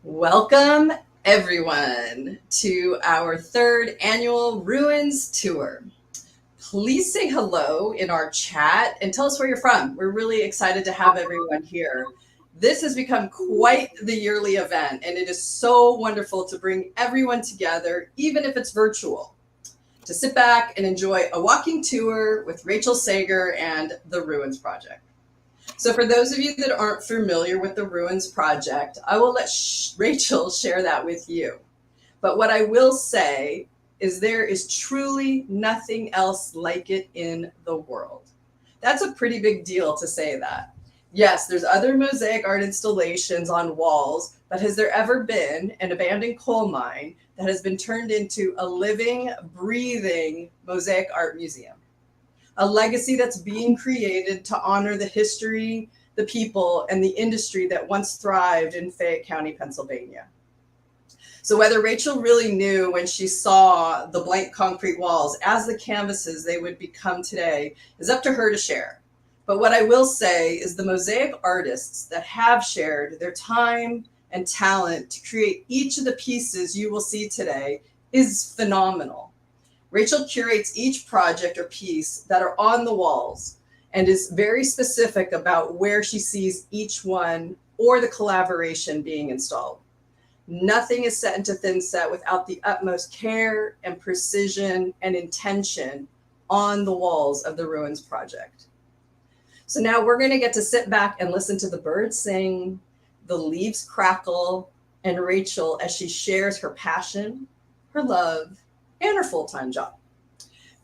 Welcome, everyone, to our third annual Ruins Tour. Please say hello in our chat and tell us where you're from. We're really excited to have everyone here. This has become quite the yearly event, and it is so wonderful to bring everyone together, even if it's virtual, to sit back and enjoy a walking tour with Rachel Sager and the Ruins Project. So for those of you that aren't familiar with the Ruins Project, I will let Rachel share that with you. But what I will say is there is truly nothing else like it in the world. That's a pretty big deal to say that. Yes, there's other mosaic art installations on walls, but has there ever been an abandoned coal mine that has been turned into a living, breathing mosaic art museum? A legacy that's being created to honor the history, the people, and the industry that once thrived in Fayette County, Pennsylvania. So whether Rachel really knew when she saw the blank concrete walls as the canvases they would become today is up to her to share. But what I will say is the mosaic artists that have shared their time and talent to create each of the pieces you will see today is phenomenal. Rachel curates each project or piece that are on the walls and is very specific about where she sees each one or the collaboration being installed. Nothing is set into thin set without the utmost care and precision and intention on the walls of the Ruins Project. So now we're going to get to sit back and listen to the birds sing, the leaves crackle, and Rachel as she shares her passion, her love, and her full-time job.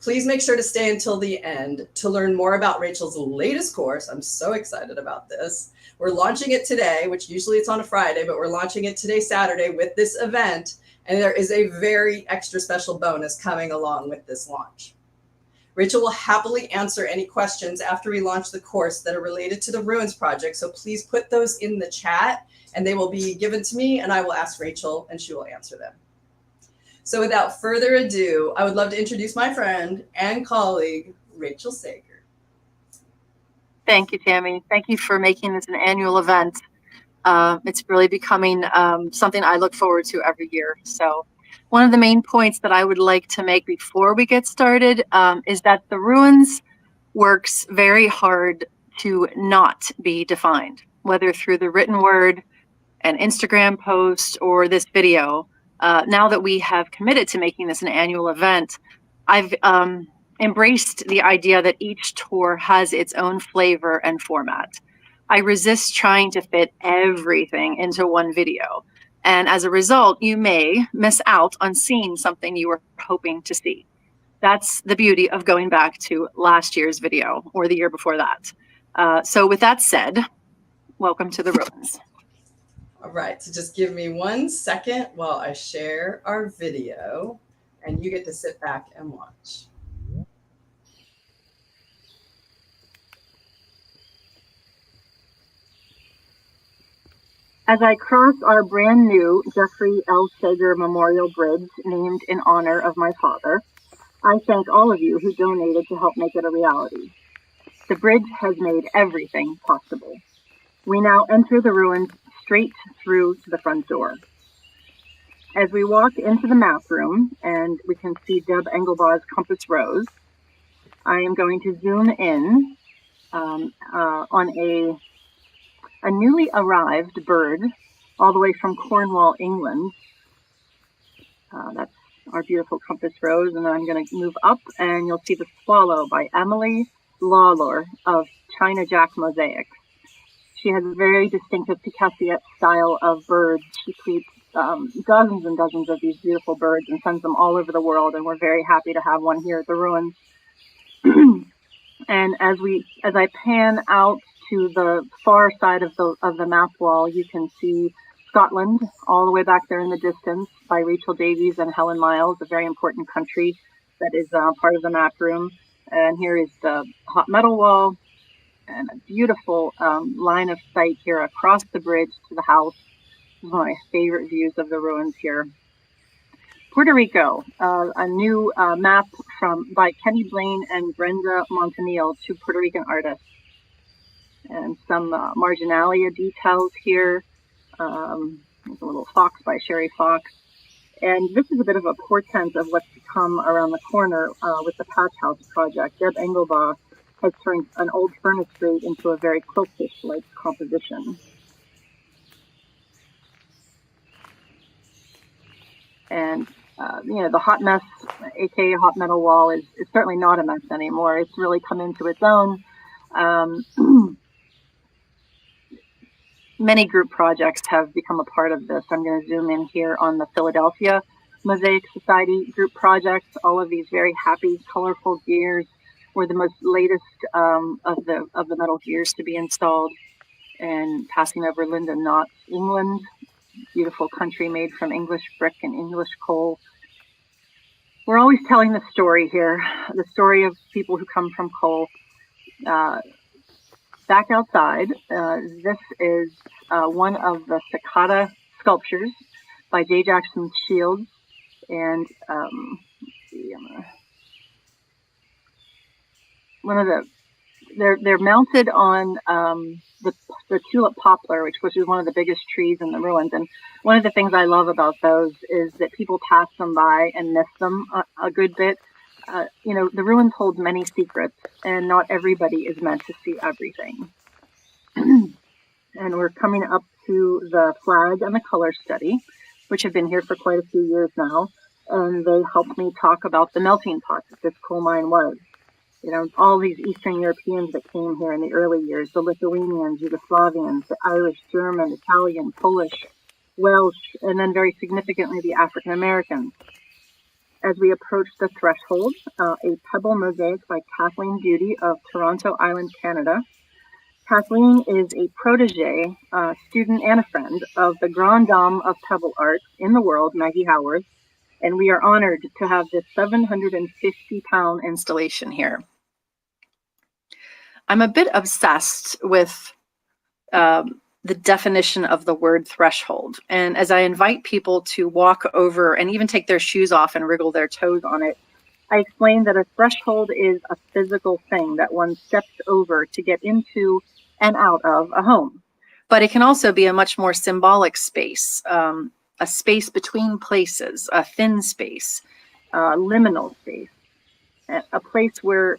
Please make sure to stay until the end to learn more about Rachel's latest course. I'm so excited about this. We're launching it today, which usually it's on a Friday, but we're launching it today, Saturday, with this event. And there is a very extra special bonus coming along with this launch. Rachel will happily answer any questions after we launch the course that are related to the Ruins Project. So please put those in the chat and they will be given to me and I will ask Rachel and she will answer them. So without further ado, I would love to introduce my friend and colleague, Rachel Sager. Thank you, Tami. Thank you for making this an annual event. It's really becoming something I look forward to every year. So one of the main points that I would like to make before we get started is that the Ruins works very hard to not be defined, whether through the written word, an Instagram post, or this video. Now that we have committed to making this an annual event, I've embraced the idea that each tour has its own flavor and format. I resist trying to fit everything into one video. And as a result, you may miss out on seeing something you were hoping to see. That's the beauty of going back to last year's video or the year before that. So with that said, welcome to the Ruins. All right, so just give me 1 second while I share our video and you get to sit back and watch. As I cross our brand new Jeffrey L. Sager Memorial Bridge named in honor of my father, I thank all of you who donated to help make it a reality. The bridge has made everything possible. We now enter the Ruins straight through to the front door. As we walk into the map room and we can see Deb Engelbaugh's compass rose, I am going to zoom in on a newly arrived bird all the way from Cornwall, England. That's our beautiful compass rose, and I'm going to move up and you'll see the swallow by Emily Lawlor of China Jack Mosaics. She has a very distinctive Picassiette style of birds. She creates dozens and dozens of these beautiful birds and sends them all over the world, and we're very happy to have one here at the Ruins. And as I pan out to the far side of the map wall, you can see Scotland all the way back there in the distance by Rachel Davies and Helen Miles, a very important country that is part of the map room. And here is the hot metal wall and a beautiful line of sight here across the bridge to the house. One of my favorite views of the Ruins here. Puerto Rico, a new map by Kenny Blaine and Brenda Montanil, two Puerto Rican artists. And some marginalia details here. There's a little fox by Sherry Fox. And this is a bit of a portent of what's to come around the corner with the Patch House project. Deb Engelbaugh has turned an old furnace grate into a very quiltish-like composition. And, the hot mess, aka hot metal wall, is certainly not a mess anymore. It's really come into its own. Many group projects have become a part of this. I'm going to zoom in here on the Philadelphia Mosaic Society group projects. All of these very happy, colorful gears were the most latest of the metal gears to be installed. And passing over Linda Knott's England, beautiful country made from English brick and English coal. We're always telling the story here, the story of people who come from coal. Back outside, this is one of the cicada sculptures by J. Jackson Shields, and they're mounted on the tulip poplar, which is one of the biggest trees in the ruins. And one of the things I love about those is that people pass them by and miss them a good bit. The ruins hold many secrets, and not everybody is meant to see everything. And we're coming up to the flag and the color study, which have been here for quite a few years now. And they helped me talk about the melting pot that this coal mine was. All these Eastern Europeans that came here in the early years, the Lithuanians, Yugoslavians, the Irish, German, Italian, Polish, Welsh, and then very significantly the African Americans. As we approach the threshold, a pebble mosaic by Kathleen Beauty of Toronto Island, Canada. Kathleen is a protege, student and a friend of the Grande Dame of Pebble Art in the world, Maggie Howarth, and we are honored to have this 750-pound installation here. I'm a bit obsessed with the definition of the word threshold. And as I invite people to walk over and even take their shoes off and wriggle their toes on it, I explain that a threshold is a physical thing that one steps over to get into and out of a home. But it can also be a much more symbolic space, a space between places, a thin space, liminal space, a place where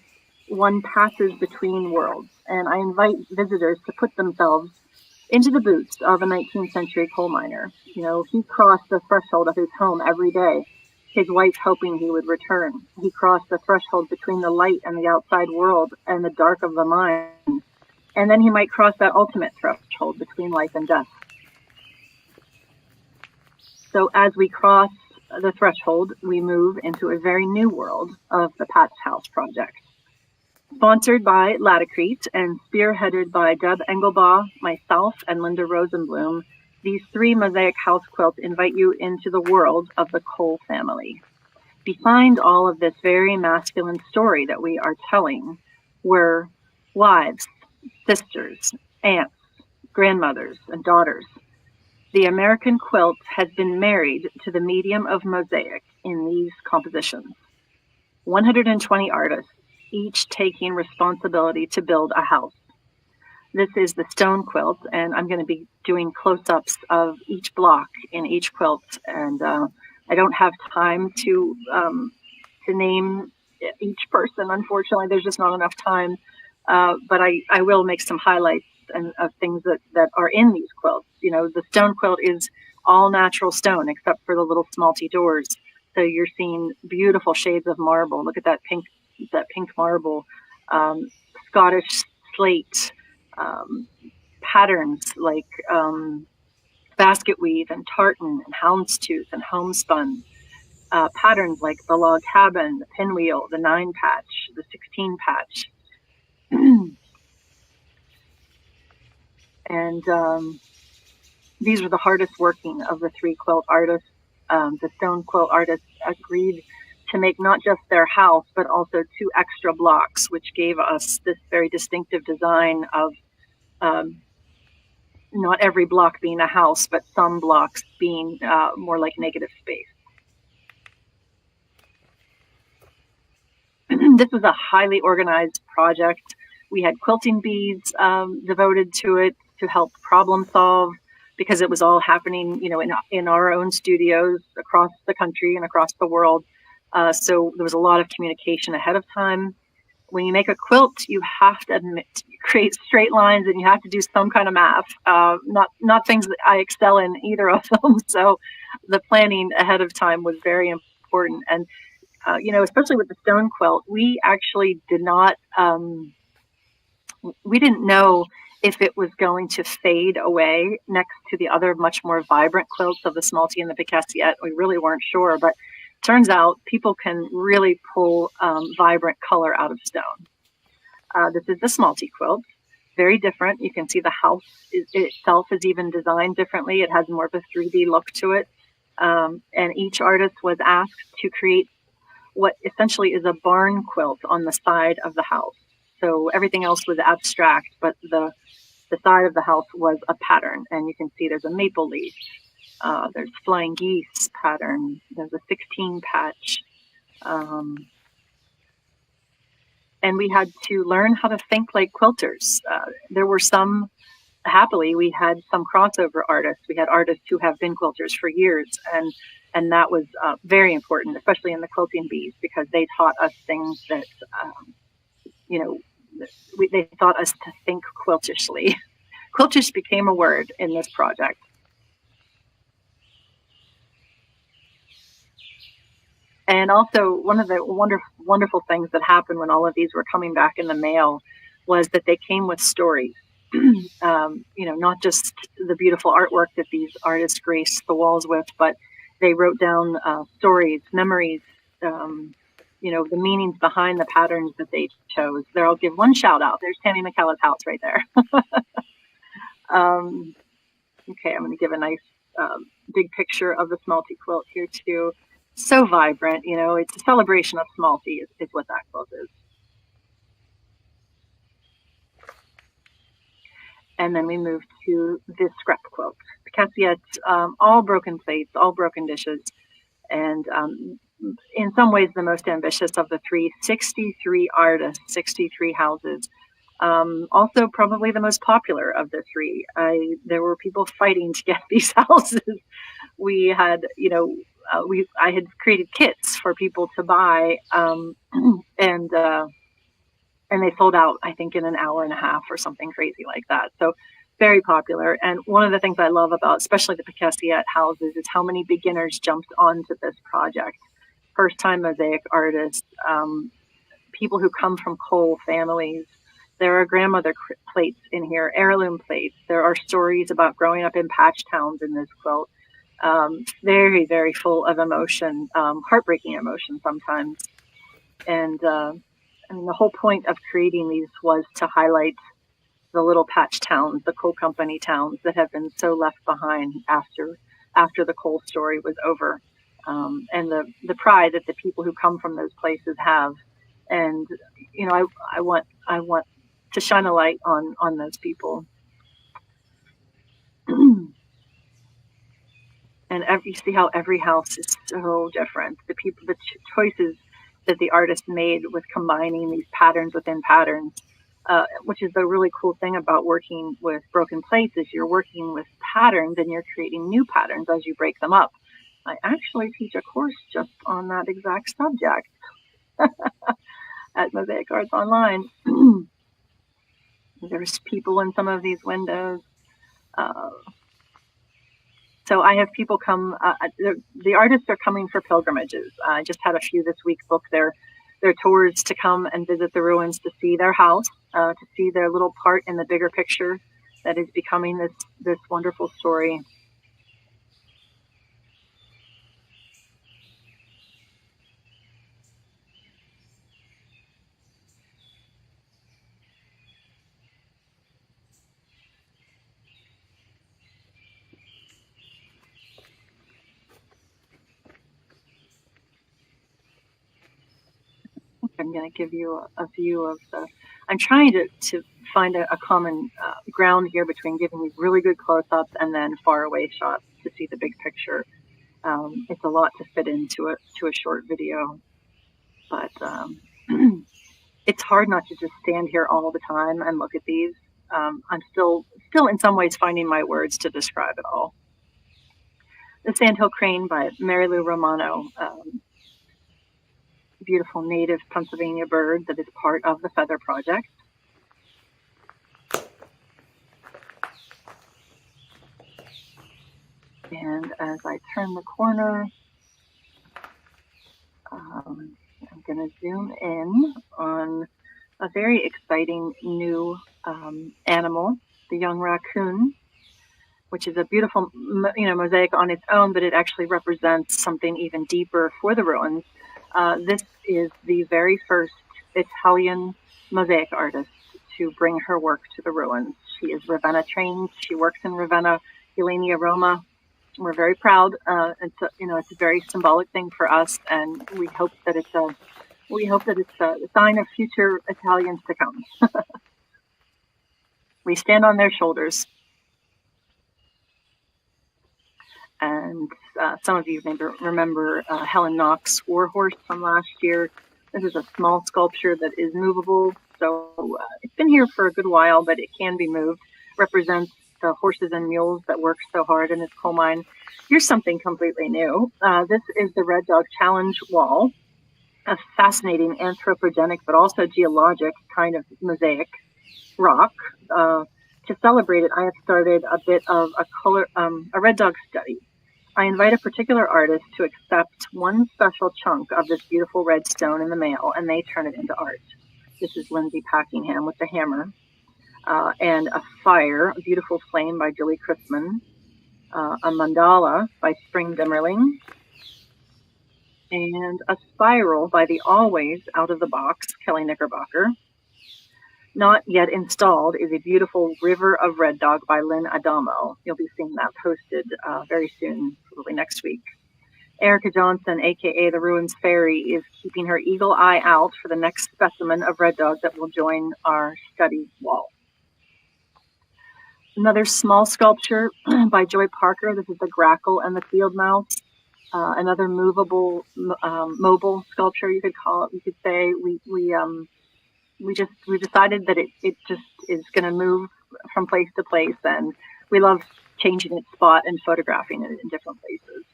one passes between worlds. And I invite visitors to put themselves into the boots of a 19th century coal miner. He crossed the threshold of his home every day, his wife hoping he would return. He crossed the threshold between the light and the outside world and the dark of the mine. And then he might cross that ultimate threshold between life and death. So as we cross the threshold, we move into a very new world of the Patch House project. Sponsored by Latacrete and spearheaded by Deb Engelbaugh, myself, and Linda Rosenblum, these three mosaic house quilts invite you into the world of the Cole family. Behind all of this very masculine story that we are telling were wives, sisters, aunts, grandmothers, and daughters. The American quilt has been married to the medium of mosaic in these compositions. 120 artists, each taking responsibility to build a house. This is the stone quilt, and I'm going to be doing close-ups of each block in each quilt, and I don't have time to name each person. Unfortunately, there's just not enough time, but I will make some highlights of things that are in these quilts. The stone quilt is all natural stone except for the little smalty doors. So you're seeing beautiful shades of marble. Look at that pink marble, Scottish slate, patterns like basket weave and tartan and houndstooth and homespun, patterns like the log cabin, the pinwheel, the 9 patch, the 16 patch. And these were the hardest working of the 3 quilt artists. The stone quilt artists agreed to make not just their house, but also 2 extra blocks, which gave us this very distinctive design of not every block being a house, but some blocks being more like negative space. This was a highly organized project. We had quilting bees devoted to it to help problem solve. because it was all happening, in our own studios across the country and across the world. So there was a lot of communication ahead of time. When you make a quilt, you have to create straight lines, and you have to do some kind of math. Not things that I excel in, either of them. So the planning ahead of time was very important. And especially with the stone quilt, we actually did not. We didn't know if it was going to fade away next to the other much more vibrant quilts of the Smalty and the Picassiette. We really weren't sure, but turns out people can really pull vibrant color out of stone. This is the Smalty quilt, very different. You can see the house itself is even designed differently. It has more of a 3D look to it. And each artist was asked to create what essentially is a barn quilt on the side of the house. So everything else was abstract, but the side of the house was a pattern. And you can see there's a maple leaf, there's flying geese pattern, there's a 16 patch. And we had to learn how to think like quilters. There were happily, we had some crossover artists. We had artists who have been quilters for years, and that was very important, especially in the quilting bees, because they taught us things that, they taught us to think quiltishly. Quiltish became a word in this project. And also, one of the wonderful things that happened when all of these were coming back in the mail was that they came with stories. Not just the beautiful artwork that these artists graced the walls with, but they wrote down stories, memories, the meanings behind the patterns that they chose. There, I'll give one shout out. There's Tami Macala's house right there. Okay, I'm going to give a nice big picture of the Smalty quilt here too. So vibrant, it's a celebration of Smalty is what that quilt is. And then we move to this scrap quilt. Picassiette, all broken plates, all broken dishes, and in some ways the most ambitious of the three. 63 artists, 63 houses. Also probably the most popular of the three. There were people fighting to get these houses. We had, I had created kits for people to buy, and they sold out, I think, in an hour and a half or something crazy like that. So very popular. And one of the things I love about, especially the Picassiette houses, is how many beginners jumped onto this project. First-time mosaic artists, people who come from coal families. There are grandmother plates in here, heirloom plates. There are stories about growing up in patch towns in this quilt. Very, very full of emotion, heartbreaking emotion sometimes. And the whole point of creating these was to highlight the little patch towns, the coal company towns that have been so left behind after the coal story was over, and the pride that the people who come from those places have. And I want to shine a light on those people. And you see how every house is so different. The choices that the artist made with combining these patterns within patterns, which is the really cool thing about working with broken plates, is you're working with patterns and you're creating new patterns as you break them up. I actually teach a course just on that exact subject at Mosaic Arts Online. There's people in some of these windows. So I have people come, the artists are coming for pilgrimages. I just had a few this week book their tours to come and visit the ruins, to see their house, to see their little part in the bigger picture that is becoming this wonderful story. I'm going to give you a view of I'm trying to find a common ground here between giving these really good close-ups and then far away shots to see the big picture. It's a lot to fit into a short video, but it's hard not to just stand here all the time and look at these. I'm still still in some ways finding my words to describe it all. The Sandhill Crane by Mary Lou Romano, beautiful native Pennsylvania bird that is part of the Feather Project. And as I turn the corner, I'm going to zoom in on a very exciting new animal, the young raccoon, which is a beautiful, mosaic on its own, but it actually represents something even deeper for the ruins. This is the very first Italian mosaic artist to bring her work to the ruins. She is Ravenna trained. She works in Ravenna, Roma. We're very proud. It's a very symbolic thing for us, and we hope that it's a sign of future Italians to come. We stand on their shoulders. And some of you may remember Helen Knox Warhorse from last year. This is a small sculpture that is movable. So it's been here for a good while, but it can be moved. Represents the horses and mules that work so hard in this coal mine. Here's something completely new. This is the Red Dog Challenge wall, a fascinating anthropogenic but also geologic kind of mosaic rock. To celebrate it, I have started a bit of a Red Dog study. I invite a particular artist to accept one special chunk of this beautiful red stone in the mail, and they turn it into art. This is Lindsay Packingham with the hammer, and a fire, a beautiful flame by Julie Christman, a mandala by Spring Dimmerling, and a spiral by the always out of the box Kelly Knickerbocker. Not yet installed is a beautiful River of Red Dog by Lynn Adamo. You'll be seeing that posted very soon, probably next week. Erica Johnson, aka the Ruins Fairy, is keeping her eagle eye out for the next specimen of Red Dog that will join our study wall. Another small sculpture by Joy Parker. This is the Grackle and the Field Mouse. Another movable, mobile sculpture, you could call it. You could say we decided that it just is going to move from place to place, and we love changing its spot and photographing it in different places.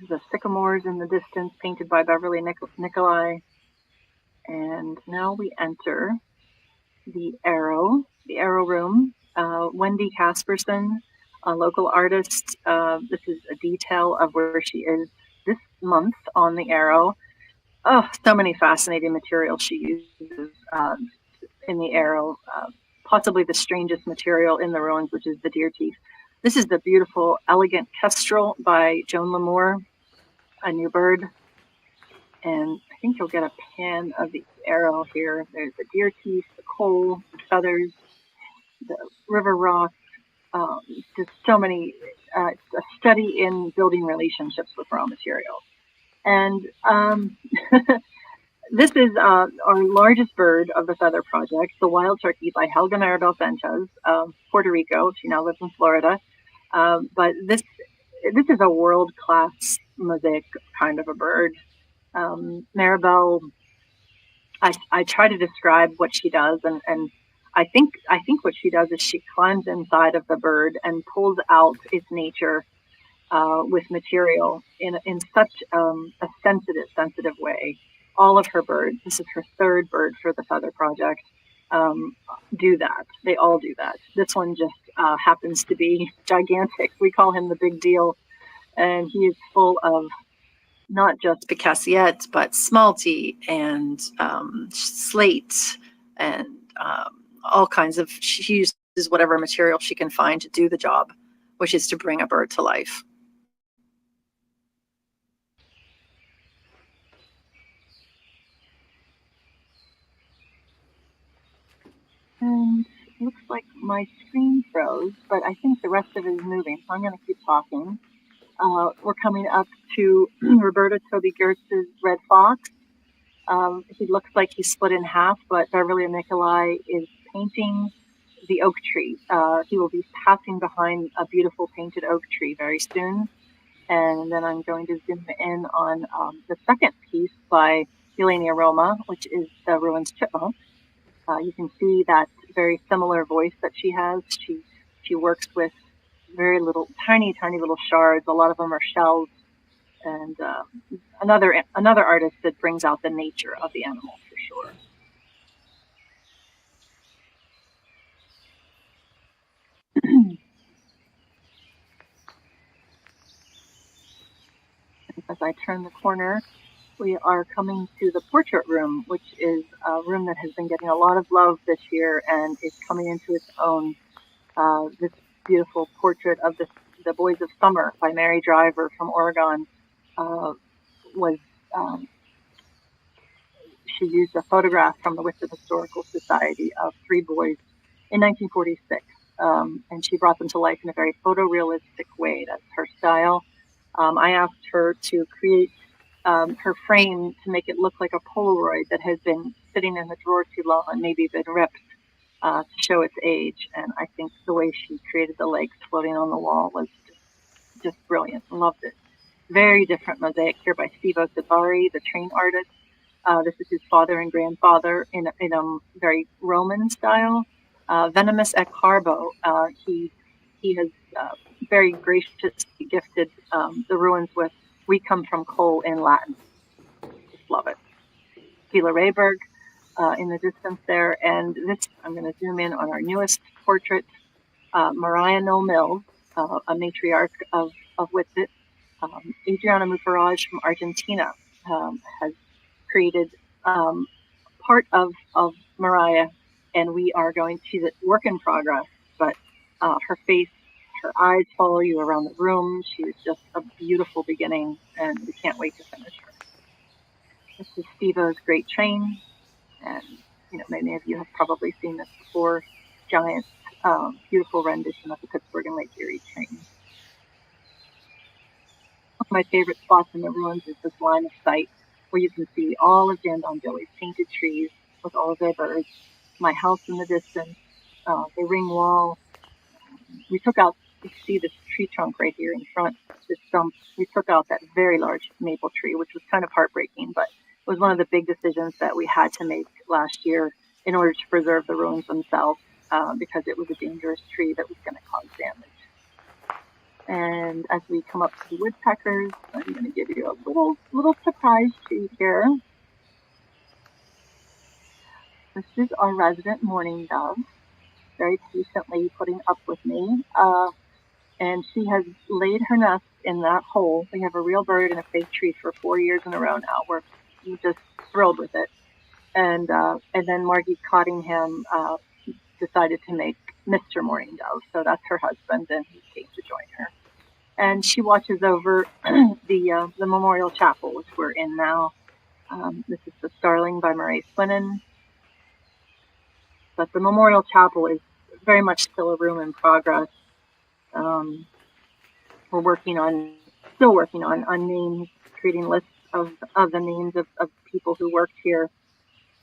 The sycamores in the distance, painted by Beverly Nicolai. And now we enter the Arrow Room. Wendy Casperson, a local artist. This is a detail of where she is this month on the Arrow. Oh, so many fascinating materials she uses in the Arrow. Possibly the strangest material in the ruins, which is the deer teeth. This is the beautiful, elegant kestrel by Joan Lamour, a new bird. And I think you'll get a pan of the Arrow here. There's the deer teeth, the coal, the feathers, the river rock. Just so many. It's a study in building relationships with raw materials. And this is our largest bird of the Feather Project, the wild turkey by Helga Maribel Sanchez of Puerto Rico. She now lives in Florida. But this is a world-class mosaic kind of a bird. Maribel, I try to describe what she does, and I think what she does is she climbs inside of the bird and pulls out its nature with material in such a sensitive way. All of her birds, this is her third bird for the Feather Project, do that. They all do that. This one just happens to be gigantic. We call him the Big Deal, and he is full of not just picassiette, but smalty and slate and all kinds of, she uses whatever material she can find to do the job, which is to bring a bird to life. And it looks like my screen froze, but I think the rest of it is moving, so I'm going to keep talking. We're coming up to Roberta Toby Gertz's Red Fox. He looks like he's split in half, but Beverly Nicolai is painting the oak tree. He will be passing behind a beautiful painted oak tree very soon. And then I'm going to zoom in on the second piece by Elenia Roma, which is the Ruins Chipmunk. You can see that very similar voice that she has. She works with very little, tiny little shards. A lot of them are shells, and another artist that brings out the nature of the animal for sure. As I turn the corner, we are coming to the portrait room, which is a room that has been getting a lot of love this year and is coming into its own. This beautiful portrait of the Boys of Summer by Mary Driver from Oregon was, she used a photograph from the Whitford Historical Society of 3 boys in 1946. And she brought them to life in a very photorealistic way. That's her style. I asked her to create her frame to make it look like a Polaroid that has been sitting in the drawer too long and maybe been ripped to show its age. And I think the way she created the legs floating on the wall was just brilliant. Loved it. Very different mosaic here by Steve Osadvari, the train artist. This is his father and grandfather in a very Roman style. Venomous et Carbo. He has very graciously gifted the ruins with "We come from coal" in Latin. Just love it. Gila Rayberg in the distance there, and this, I'm going to zoom in on our newest portrait, Mariah Noel Mills, a matriarch of Whitbit. Adriana Mufaraj from Argentina has created part of Mariah, and we are going to see the work in progress, but her face, her eyes follow you around the room. She is just a beautiful beginning, and we can't wait to finish her. This is Steve-O's Great Train, and many of you have probably seen this before. Giant, beautiful rendition of the Pittsburgh and Lake Erie train. One of my favorite spots in the ruins is this line of sight where you can see all of Dan Donbilly's painted trees with all of their birds. My house in the distance, the ring wall. We took out, you see this tree trunk right here in front, this stump. We took out that very large maple tree, which was kind of heartbreaking, but it was one of the big decisions that we had to make last year in order to preserve the ruins themselves, because it was a dangerous tree that was going to cause damage. And as we come up to the woodpeckers, I'm going to give you a little surprise treat here. This is our resident mourning dove, very patiently putting up with me. And she has laid her nest in that hole. We have a real bird and a fake tree for 4 years in a row now. We're just thrilled with it. And then Margie Cottingham decided to make Mr. Mourning Dove. So that's her husband, and he came to join her. And she watches over the Memorial Chapel, which we're in now. This is The Starling by Murray Swinnon. But the Memorial Chapel is very much still a room in progress. We're still working on names, creating lists of the names of people who worked here.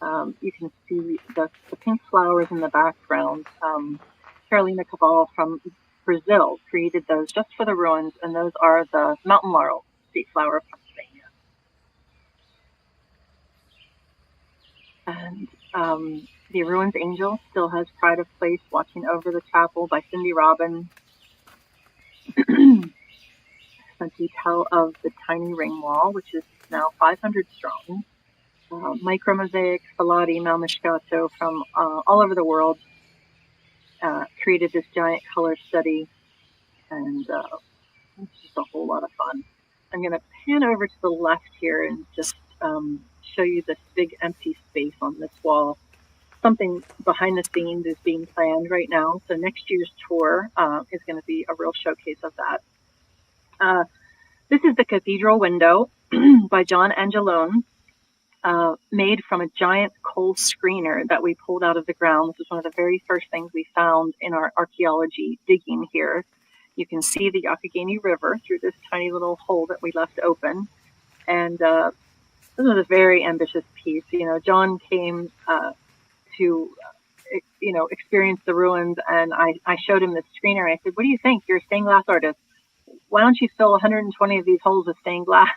You can see the pink flowers in the background. Carolina Cabal from Brazil created those just for the ruins, and those are the mountain laurel, state flower of Pennsylvania. And the Ruins Angel still has pride of place, watching over the chapel by Cindy Robin. Some detail of the tiny ring wall, which is now 500 strong. Micro mosaics, Falati, Malmescato from all over the world created this giant color study, and it's just a whole lot of fun. I'm going to pan over to the left here and just show you this big empty space on this wall. Something behind the scenes is being planned right now, so next year's tour is going to be a real showcase of that. This is the Cathedral window by John Angelo, made from a giant coal screener that we pulled out of the ground. This is one of the very first things we found in our archaeology digging here. You can see the Youghiogheny River through this tiny little hole that we left open. And this was a very ambitious piece. John came to experience the ruins, and I showed him this screener. I said, "What do you think? You're a stained glass artist. Why don't you fill 120 of these holes with stained glass?"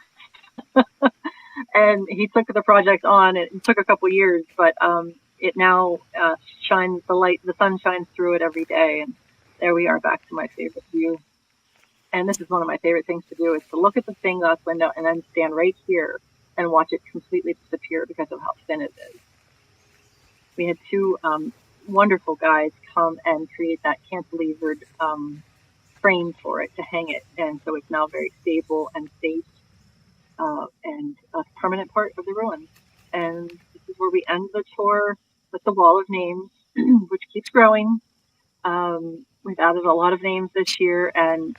And he took the project on. It took a couple years, but it now shines the sun shines through it every day, and there we are back to my favorite view. And this is one of my favorite things to do, is to look at the stained glass window and then stand right here and watch it completely disappear because of how thin it is. We had two wonderful guys come and create that cantilevered frame for it to hang it, and so it's now very stable and safe, and a permanent part of the ruins. And this is where we end the tour with the wall of names, which keeps growing. We've added a lot of names this year, and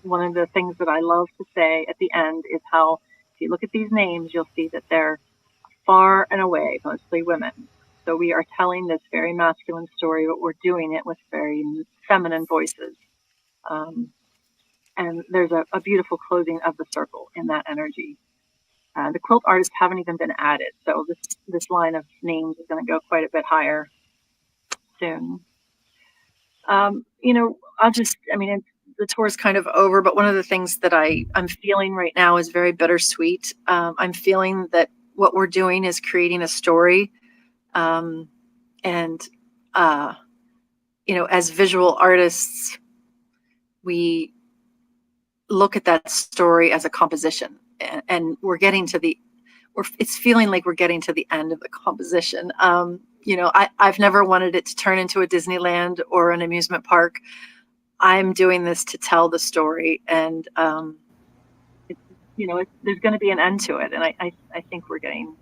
one of the things that I love to say at the end is how, if you look at these names, you'll see that they're far and away mostly women. So we are telling this very masculine story, but we're doing it with very feminine voices. And there's a beautiful closing of the circle in that energy. The quilt artists haven't even been added, so this line of names is going to go quite a bit higher soon. The tour is kind of over, but one of the things that I'm feeling right now is very bittersweet. I'm feeling that what we're doing is creating a story. As visual artists, we look at that story as a composition, and it's feeling like we're getting to the end of the composition. I've never wanted it to turn into a Disneyland or an amusement park. I'm doing this to tell the story, and there's going to be an end to it, and I think we're getting.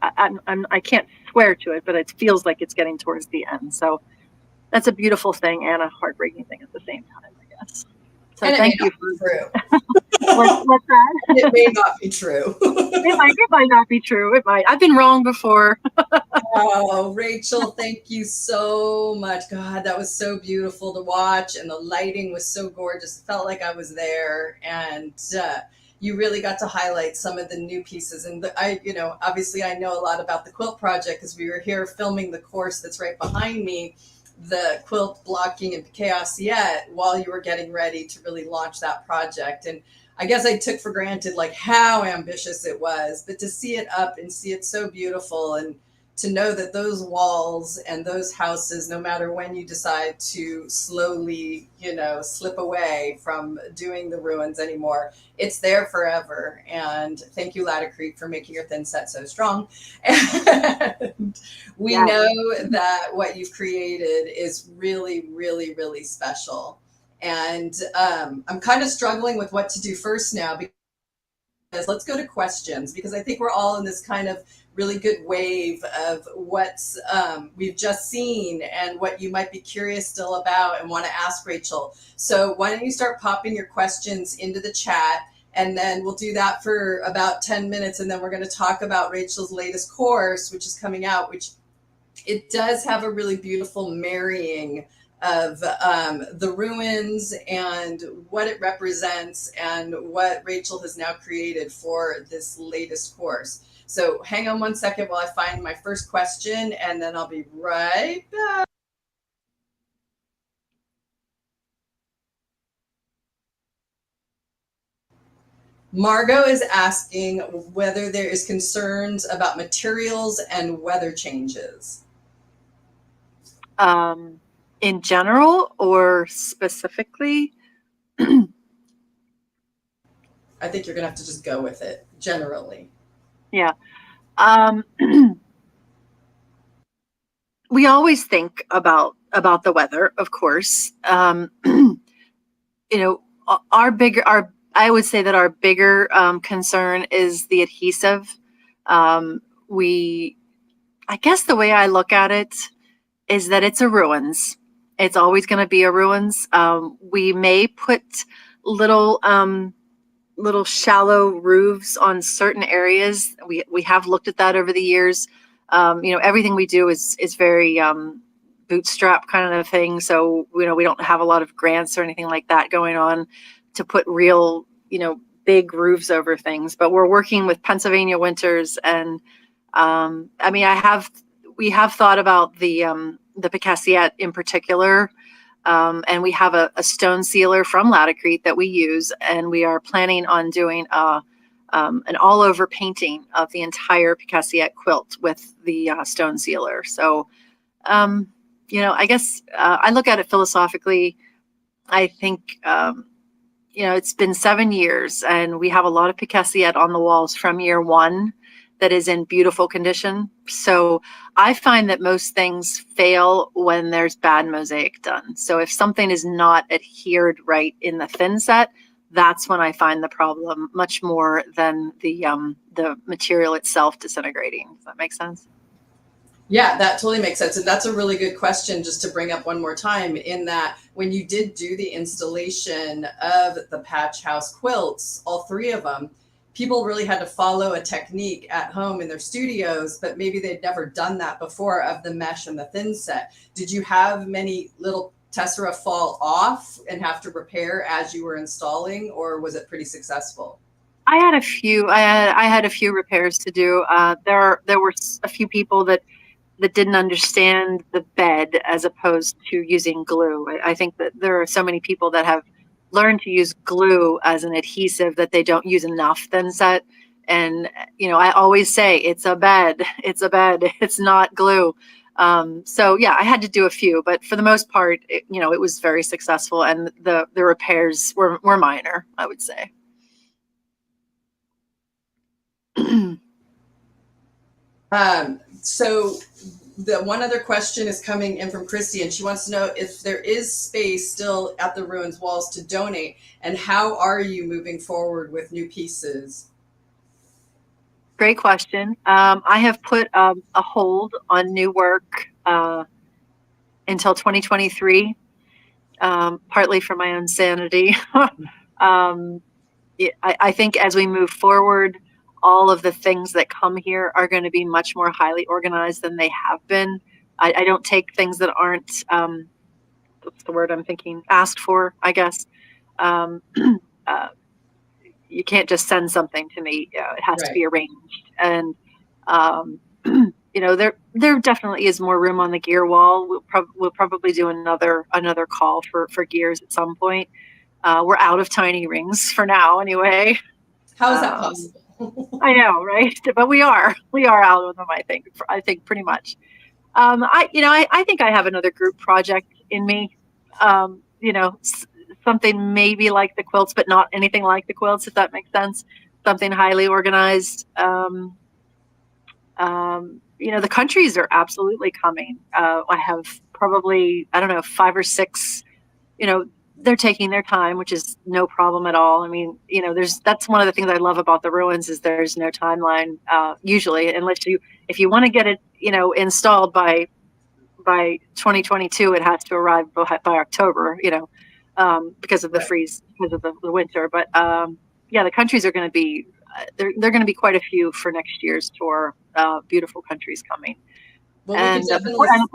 I can't swear to it, but it feels like it's getting towards the end. So that's a beautiful thing and a heartbreaking thing at the same time, I guess. So and thank you for true. What's that? It may not be true. It might not be true. It might. I've been wrong before. Oh, Rachel, thank you so much. God, that was so beautiful to watch, and the lighting was so gorgeous. It felt like I was there, and you really got to highlight some of the new pieces. And obviously I know a lot about the quilt project because we were here filming the course that's right behind me, the quilt blocking and chaos yet, while you were getting ready to really launch that project. And I guess I took for granted like how ambitious it was, but to see it up and see it so beautiful, and to know that those walls and those houses, no matter when you decide to slowly, slip away from doing the ruins anymore, it's there forever. And thank you, Laticrete, for making your thin set so strong. And we know that what you've created is really, really, really special. And I'm kind of struggling with what to do first now, because let's go to questions, because I think we're all in this kind of really good wave of what's we've just seen and what you might be curious still about and want to ask Rachel. So why don't you start popping your questions into the chat, and then we'll do that for about 10 minutes, and then we're going to talk about Rachel's latest course, which is coming out, which it does have a really beautiful marrying of the ruins and what it represents and what Rachel has now created for this latest course. So hang on one second while I find my first question, and then I'll be right back. Margot is asking whether there is concerns about materials and weather changes. In general or specifically? I think you're going to have to just go with it, generally. Yeah. We always think about the weather, of course. I would say that our bigger concern is the adhesive. I guess the way I look at it is that it's a ruins. It's always going to be a ruins. We may put little shallow roofs on certain areas. We have looked at that over the years. Everything we do is very bootstrap kind of thing. So we don't have a lot of grants or anything like that going on to put real big roofs over things. But we're working with Pennsylvania winters, and we have thought about the Picassiette in particular. And we have a stone sealer from Laticrete that we use, and we are planning on doing a an all-over painting of the entire Picassiette quilt with the stone sealer. So, I guess I look at it philosophically. I think, it's been 7 years and we have a lot of Picassiette on the walls from year one that is in beautiful condition. So I find that most things fail when there's bad mosaic done. So if something is not adhered right in the thin set, that's when I find the problem much more than the material itself disintegrating. Does that make sense? Yeah, that totally makes sense. And that's a really good question just to bring up one more time, in that when you did do the installation of the Patch House quilts, all three of them, people really had to follow a technique at home in their studios, but maybe they'd never done that before, of the mesh and the thin set. Did you have many little tessera fall off and have to repair as you were installing, or was it pretty successful? I had a few. I had a few repairs to do. There were a few people that didn't understand the bed as opposed to using glue. I think that there are so many people that have learned to use glue as an adhesive that they don't use enough thin set. And, I always say it's a bed, it's not glue. So yeah, I had to do a few, but for the most part, it was very successful, and the repairs were minor, I would say. So the one other question is coming in from Christy, and she wants to know if there is space still at the ruins walls to donate, and how are you moving forward with new pieces? Great question. I have put a hold on new work until 2023, partly for my own sanity. I think as we move forward, all of the things that come here are going to be much more highly organized than they have been. I don't take things that aren't, what's the word I'm thinking, asked for, I guess. You can't just send something to me. It has to be arranged. And, there definitely is more room on the gear wall. We'll probably do another call for gears at some point. We're out of tiny rings for now, anyway. How is that possible? I know, right? But we are out of them. I think pretty much. I think I have another group project in me. Something maybe like the quilts, but not anything like the quilts, if that makes sense. Something highly organized. The countries are absolutely coming. I have probably, I don't know, 5 or 6, they're taking their time, which is no problem at all. I mean, that's one of the things I love about the ruins, is there's no timeline, usually, unless if you want to get it, installed by 2022, it has to arrive by October, because of the freeze, because of the winter. But yeah, the countries are going to be, they're going to be quite a few for next year's tour. Beautiful countries coming. Well, and the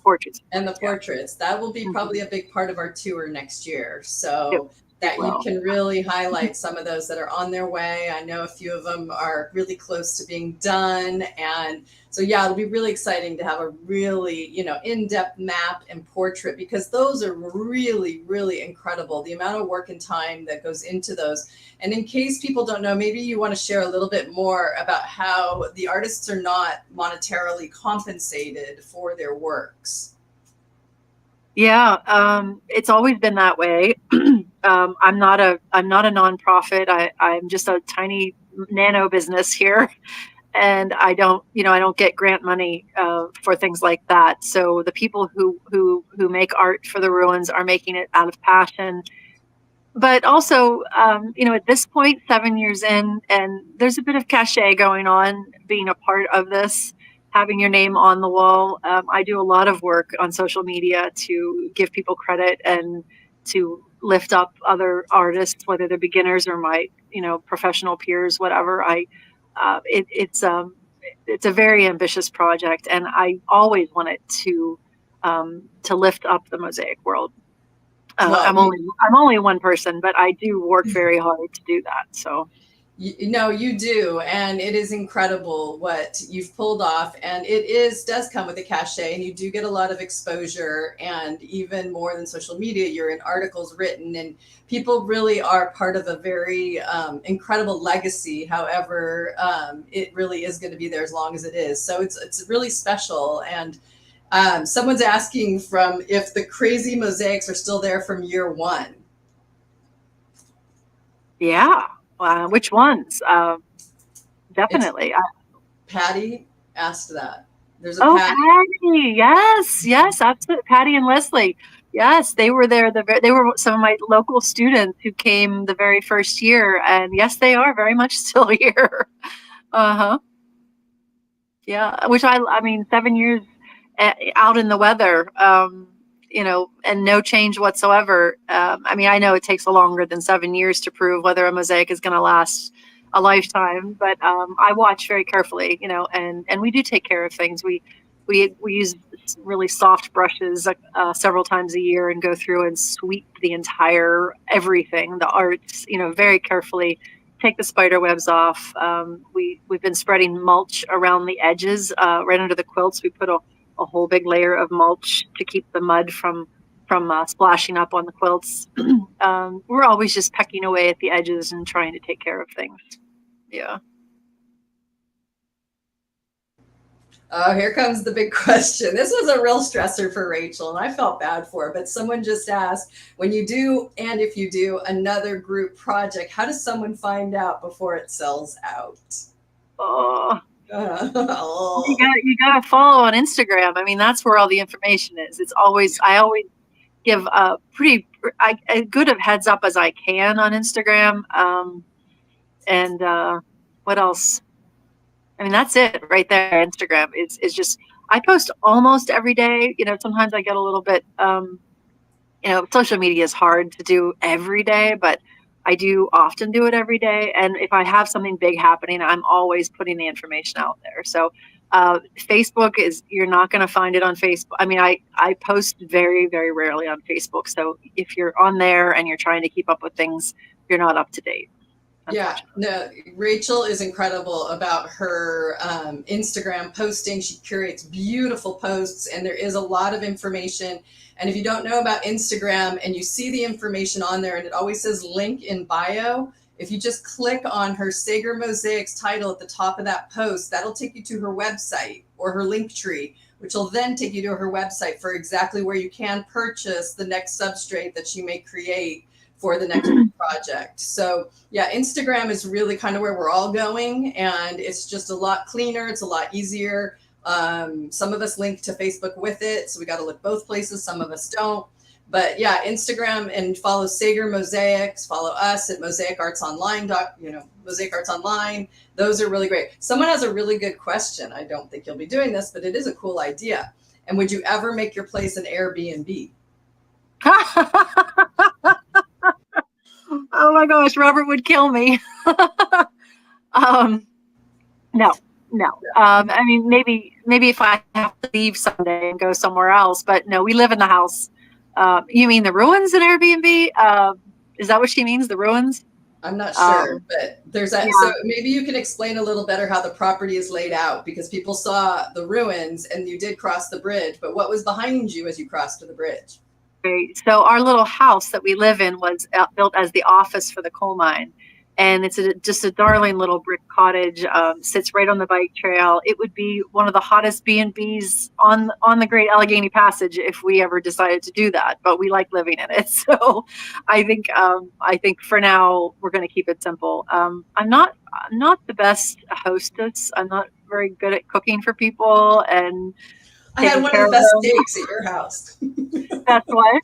portraits. That will be probably a big part of our tour next year. So that you can really highlight some of those that are on their way. I know a few of them are really close to being done. And so, yeah, it'll be really exciting to have a really, in-depth map and portrait, because those are really, really incredible. The amount of work and time that goes into those. And in case people don't know, maybe you want to share a little bit more about how the artists are not monetarily compensated for their works. Yeah, it's always been that way. I'm not a nonprofit. I'm just a tiny nano business here, and I don't get grant money for things like that. So the people who make art for the ruins are making it out of passion. But also, at this point, 7 years in, and there's a bit of cachet going on being a part of this, having your name on the wall. I do a lot of work on social media to give people credit and to lift up other artists, whether they're beginners or my, professional peers, whatever. It's a very ambitious project, and I always wanted to lift up the mosaic world. I'm only one person, but I do work very hard to do that. So No, you do, and it is incredible what you've pulled off, and does come with a cachet, and you do get a lot of exposure, and even more than social media, you're in articles written, and people really are part of a very incredible legacy. However, it really is going to be there as long as it is, so it's really special. And someone's asking from if the crazy mosaics are still there from year one. Yeah. Which ones? It's Definitely. Patty asked that. There's a Oh, Patty. Patty. Yes, yes, absolutely. Patty and Leslie. Yes, they were there. They were some of my local students who came the very first year, and yes, they are very much still here. Uh-huh. Yeah, which I mean, 7 years out in the weather, and no change whatsoever. I mean, I know it takes longer than 7 years to prove whether a mosaic is going to last a lifetime, but I watch very carefully, and we do take care of things. We use really soft brushes several times a year and go through and sweep the entire everything, the arts, very carefully, take the spider webs off. We've been spreading mulch around the edges, right under the quilts. We put a whole big layer of mulch to keep the mud from splashing up on the quilts. We're always just pecking away at the edges and trying to take care of things. Yeah. Oh, here comes the big question. This was a real stressor for Rachel, and I felt bad for her. But someone just asked, when you do, and if you do another group project, how does someone find out before it sells out? Oh, Oh. you gotta follow on Instagram. I mean, that's where all the information is. I always give a good of heads up as I can on Instagram. And what else? I mean, that's it right there. Instagram is just, I post almost every day. Sometimes I get a little bit, social media is hard to do every day, but I do often do it every day. And if I have something big happening, I'm always putting the information out there. So Facebook you're not going to find it on Facebook. I mean, I post very, very rarely on Facebook. So if you're on there and you're trying to keep up with things, you're not up to date. Yeah, no, Rachel is incredible about her Instagram posting. She curates beautiful posts, and there is a lot of information. And if you don't know about Instagram and you see the information on there and it always says link in bio, if you just click on her Sager Mosaics title at the top of that post, that'll take you to her website or her link tree, which will then take you to her website for exactly where you can purchase the next substrate that she may create for the next project. So yeah, Instagram is really kind of where we're all going, and it's just a lot cleaner. It's a lot easier. Some of us link to Facebook with it, so we got to look both places. Some of us don't. But yeah, Instagram, and follow Sager Mosaics. Follow us at Mosaic Arts Online. Mosaic Arts Online. Those are really great. Someone has a really good question. I don't think you'll be doing this, but it is a cool idea. And would you ever make your place an Airbnb? Oh my gosh, Robert would kill me. No, no. I mean, maybe if I have to leave someday and go somewhere else, but no, we live in the house. You mean the ruins in Airbnb? Is that what she means? The ruins? I'm not sure, but there's that. Yeah. So maybe you can explain a little better how the property is laid out, because people saw the ruins and you did cross the bridge, but what was behind you as you crossed to the bridge? So our little house that we live in was built as the office for the coal mine. And it's just a darling little brick cottage, sits right on the bike trail. It would be one of the hottest B&Bs on the Great Allegheny Passage if we ever decided to do that. But we like living in it. So I think for now we're going to keep it simple. I'm not the best hostess. I'm not very good at cooking for people and I had taking one of care the of best them. steaks at your house. That's why.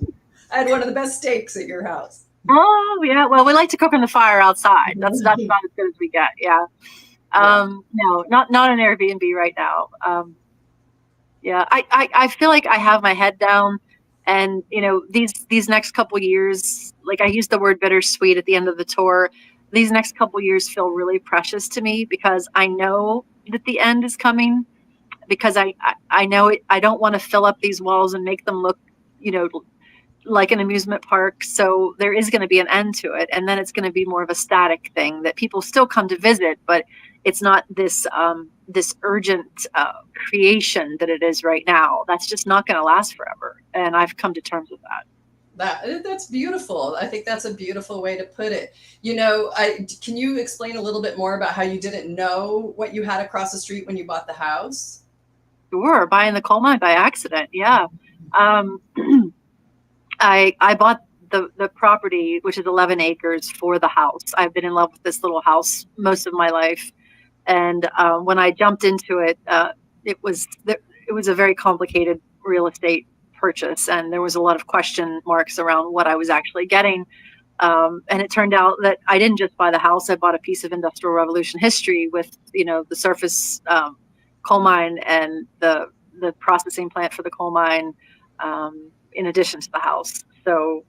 I had one of the best steaks at your house. Oh yeah, well we like to cook on the fire outside. That's about as good as we get. Yeah. No, not an Airbnb right now. Yeah, I feel like I have my head down, and these next couple years, like I used the word bittersweet at the end of the tour. These next couple years feel really precious to me because I know that the end is coming. Because I know it. I don't want to fill up these walls and make them look, like an amusement park. So there is going to be an end to it. And then it's going to be more of a static thing that people still come to visit, but it's not this, this urgent creation that it is right now. That's just not going to last forever. And I've come to terms with that. That's beautiful. I think that's a beautiful way to put it. Can you explain a little bit more about how you didn't know what you had across the street when you bought the house? Sure, buying the coal mine by accident. Yeah. Um, I bought the property, which is 11 acres, for the house. I've been in love with this little house most of my life. And when I jumped into it, it was a very complicated real estate purchase, and there was a lot of question marks around what I was actually getting. And it turned out that I didn't just buy the house; I bought a piece of Industrial Revolution history with, the surface coal mine and the processing plant for the coal mine, in addition to the house. So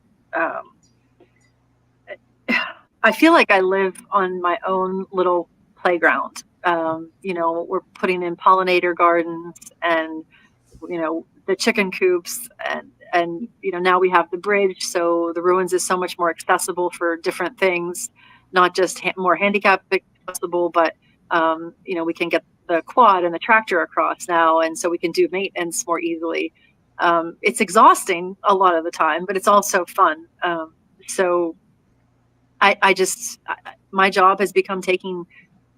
I feel like I live on my own little playground. We're putting in pollinator gardens and, the chicken coops, and now we have the bridge. So the ruins is so much more accessible for different things, not just more handicap accessible, but, we can get the quad and the tractor across now. And so we can do maintenance more easily. It's exhausting a lot of the time, but it's also fun. So my job has become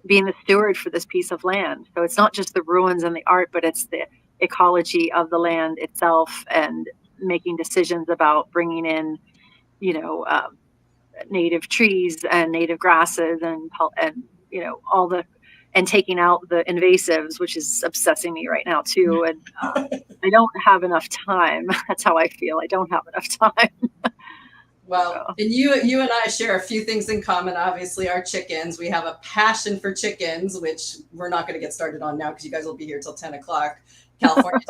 being the steward for this piece of land. So it's not just the ruins and the art, but it's the ecology of the land itself, and making decisions about bringing in, native trees and native grasses and and taking out the invasives, which is obsessing me right now too. And I don't have enough time. That's how I feel. I don't have enough time. Well, and you and I share a few things in common. Obviously, our chickens. We have a passion for chickens, which we're not going to get started on now because you guys will be here till 10 o'clock California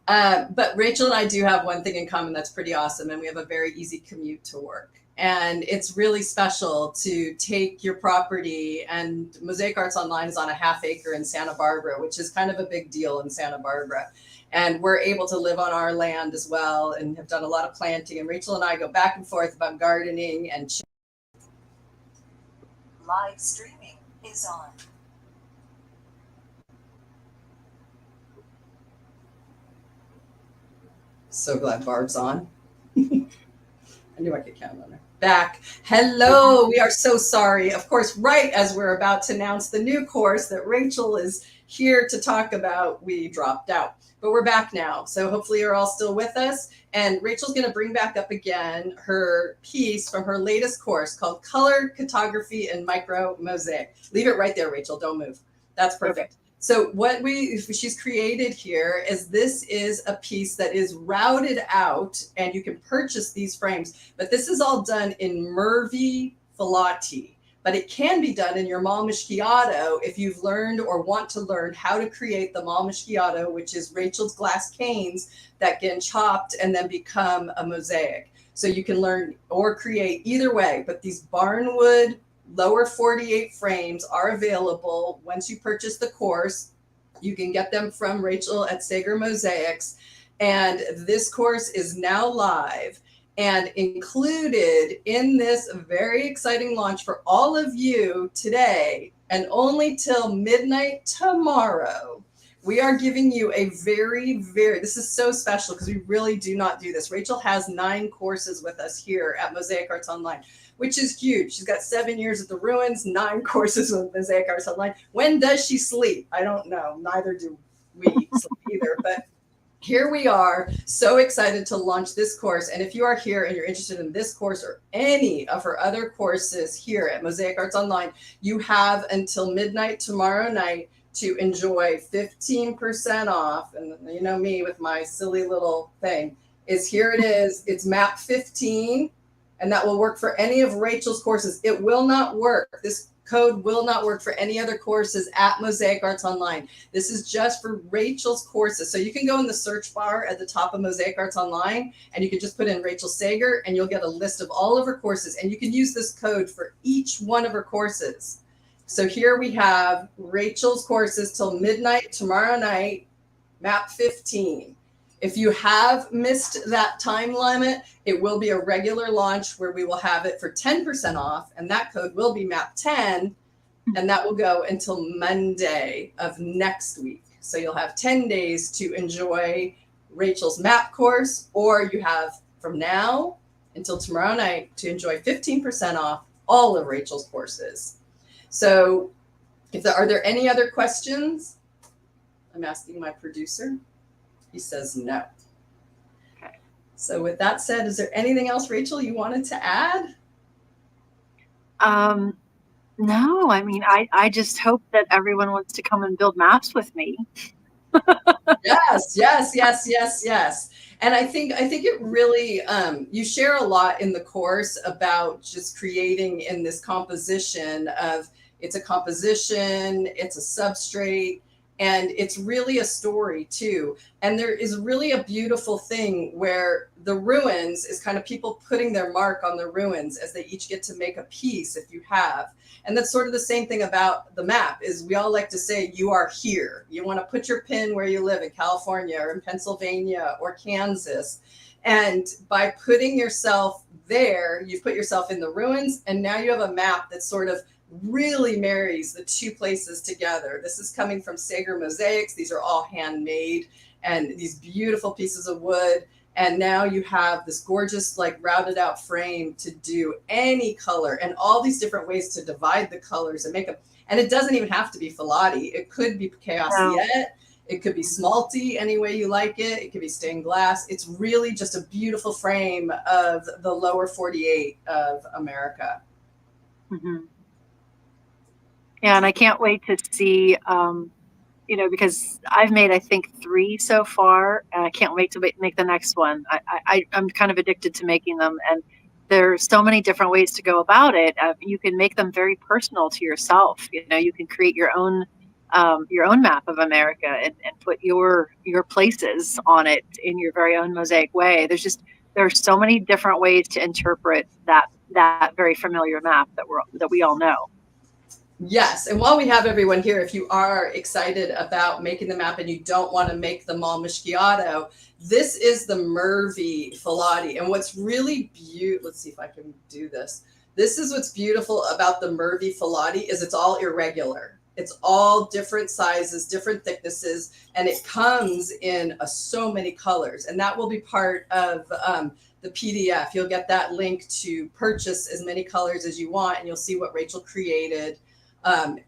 time. But Rachel and I do have one thing in common that's pretty awesome, and we have a very easy commute to work. And it's really special to take your property, and Mosaic Arts Online is on a half acre in Santa Barbara, which is kind of a big deal in Santa Barbara. And we're able to live on our land as well, and have done a lot of planting. And Rachel and I go back and forth about gardening and live streaming is on. So glad Barb's on. I knew I could count on her. Back. Hello. We are so sorry. Of course, right as we're about to announce the new course that Rachel is here to talk about, we dropped out. But we're back now. So hopefully you're all still with us. And Rachel's going to bring back up again her piece from her latest course called Color, Cartography, and Micro Mosaic. Leave it right there, Rachel. Don't move. That's perfect. So what she's created here is, this is a piece that is routed out, and you can purchase these frames. But this is all done in Mervi Filati. But it can be done in your Malmeschiato if you've learned or want to learn how to create the Malmeschiato, which is Rachel's glass canes that get chopped and then become a mosaic. So you can learn or create either way. But these barnwood lower 48 frames are available once you purchase the course. You can get them from Rachel at Sager Mosaics. And this course is now live. And included in this very exciting launch for all of you today, and only till midnight tomorrow, we are giving you a this is so special because we really do not do this. Rachel has 9 courses with us here at Mosaic Arts Online, which is huge. She's got 7 years at the ruins, 9 courses with Mosaic Arts Online. When does she sleep? I don't know. Neither do we sleep either, but here we are, so excited to launch this course. And if you are here and you're interested in this course or any of her other courses here at Mosaic Arts Online, you have until midnight tomorrow night to enjoy 15% off. And you know me with my silly little thing, here it is. It's map 15, and that will work for any of Rachel's courses. It will not work. This code will not work for any other courses at Mosaic Arts Online. This is just for Rachel's courses. So you can go in the search bar at the top of Mosaic Arts Online, and you can just put in Rachel Sager, and you'll get a list of all of her courses. And you can use this code for each one of her courses. So here we have Rachel's courses till midnight tomorrow night, map 15. If you have missed that time limit, it will be a regular launch where we will have it for 10% off, and that code will be MAP10, and that will go until Monday of next week. So you'll have 10 days to enjoy Rachel's MAP course, or you have from now until tomorrow night to enjoy 15% off all of Rachel's courses. So are there any other questions? I'm asking my producer. He says no. Okay. So with that said, is there anything else, Rachel, you wanted to add? No, I mean, I just hope that everyone wants to come and build maps with me. Yes. And I think it really, you share a lot in the course about just creating in this composition of, it's a composition, it's a substrate, and it's really a story too. And there is really a beautiful thing where the ruins is kind of people putting their mark on the ruins as they each get to make a piece if you have. And that's sort of the same thing about the map is we all like to say, you are here. You want to put your pin where you live in California or in Pennsylvania or Kansas. And by putting yourself there, you've put yourself in the ruins. And now you have a map that sort of really marries the two places together. This is coming from Sager Mosaics. These are all handmade and these beautiful pieces of wood. And now you have this gorgeous, like routed out frame to do any color and all these different ways to divide the colors and make them. And it doesn't even have to be Filati. It could be Chaosiette. It could be smalty any way you like it. It could be stained glass. It's really just a beautiful frame of the lower 48 of America. Mm-hmm. Yeah, and I can't wait to see, because I've made, I think, 3 so far, and I can't wait to make the next one. I'm kind of addicted to making them, and there's so many different ways to go about it. You can make them very personal to yourself. You can create your own map of America and put your places on it in your very own mosaic way. There are so many different ways to interpret that very familiar map that we all know. Yes. And while we have everyone here, if you are excited about making the map and you don't want to make them all Mischiato, this is the Mervy Filati. And what's really beautiful, let's see if I can do this. This is what's beautiful about the Mervy Filati is it's all irregular. It's all different sizes, different thicknesses, and it comes in so many colors. And that will be part of the PDF. You'll get that link to purchase as many colors as you want, and you'll see what Rachel created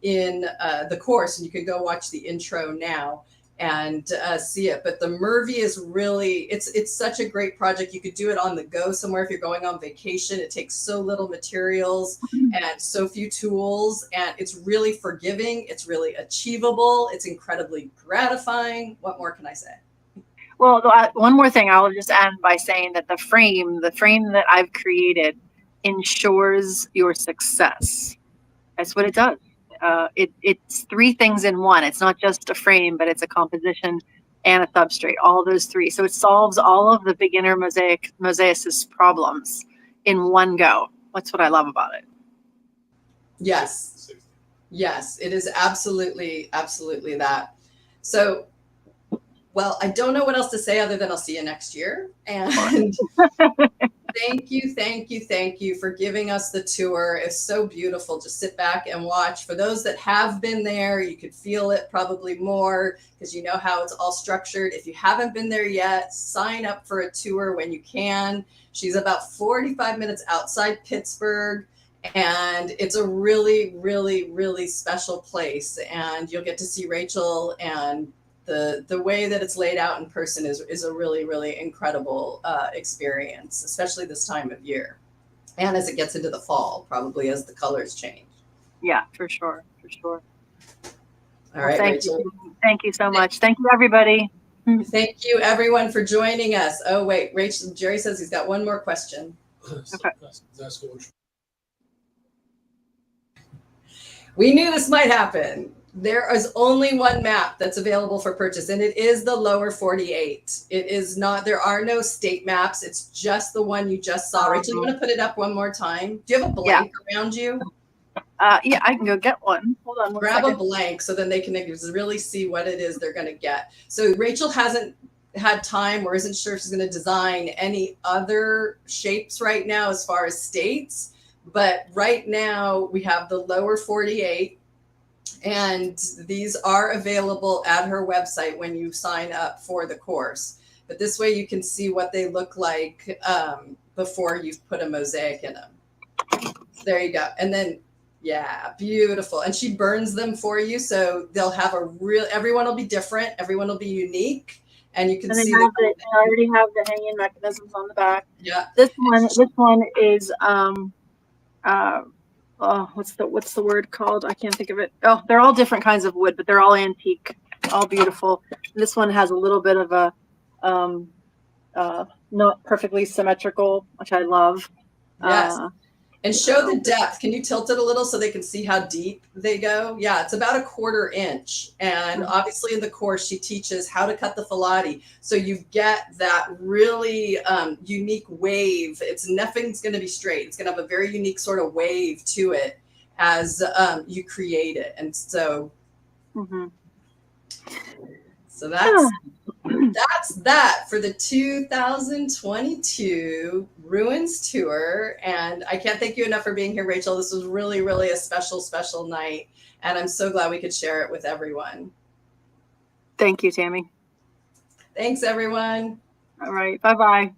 in the course, and you can go watch the intro now and see it. But the Mervy is really, it's such a great project. You could do it on the go somewhere if you're going on vacation. It takes so little materials and so few tools, and it's really forgiving. It's really achievable. It's incredibly gratifying. What more can I say? Well, one more thing, I'll just end by saying that the frame that I've created ensures your success. That's what it does. It's 3 things in one. It's not just a frame, but it's a composition and a substrate, all those 3. So it solves all of the beginner mosaicist problems in one go. That's what I love about it. Yes. Yes, it is absolutely that. So, well, I don't know what else to say other than I'll see you next year. And thank you for giving us the tour. It's so beautiful. Just sit back and watch. For those that have been there, you could feel it probably more because you know how it's all structured. If you haven't been there yet, sign up for a tour when you can. She's about 45 minutes outside Pittsburgh, and it's a really, really, really special place. And you'll get to see Rachel, and the way that it's laid out in person is a really, really incredible experience, especially this time of year. And as it gets into the fall, probably as the colors change. Yeah, for sure. All right, Rachel. Thank you so much. Thank you, everybody. Thank you, everyone, for joining us. Oh, wait, Rachel, Jerry says he's got one more question. Okay. We knew this might happen. There is only one map that's available for purchase, and it is the lower 48. It is not, there are no state maps. It's just the one you just saw. Rachel, you want to put it up one more time? Do you have a blank around you? Yeah, I can go get one. Hold on. Grab a blank so then they can really see what it is they're going to get. So Rachel hasn't had time or isn't sure if she's going to design any other shapes right now as far as states. But right now we have the lower 48, and these are available at her website when you sign up for the course. But this way you can see what they look like before you've put a mosaic in them. So there you go. And then, yeah, beautiful. And she burns them for you. So they'll have a real, everyone will be different. Everyone will be unique. And you can And they see have the, I already have the hanging mechanisms on the back. yeah. This one is oh, what's the word called? I can't think of it. Oh, they're all different kinds of wood, but they're all antique, all beautiful. This one has a little bit of a not perfectly symmetrical, which I love. Yes. And show the depth. Can you tilt it a little so they can see how deep they go? Yeah, it's about a 1/4 inch. And obviously in the course, she teaches how to cut the filati. So you get that really unique wave. It's nothing's going to be straight. It's going to have a very unique sort of wave to it as you create it. And so, so that's that for the 2022 Ruins Tour. And I can't thank you enough for being here, Rachel. This was really, really a special, special night. And I'm so glad we could share it with everyone. Thank you, Tami. Thanks, everyone. All right. Bye-bye.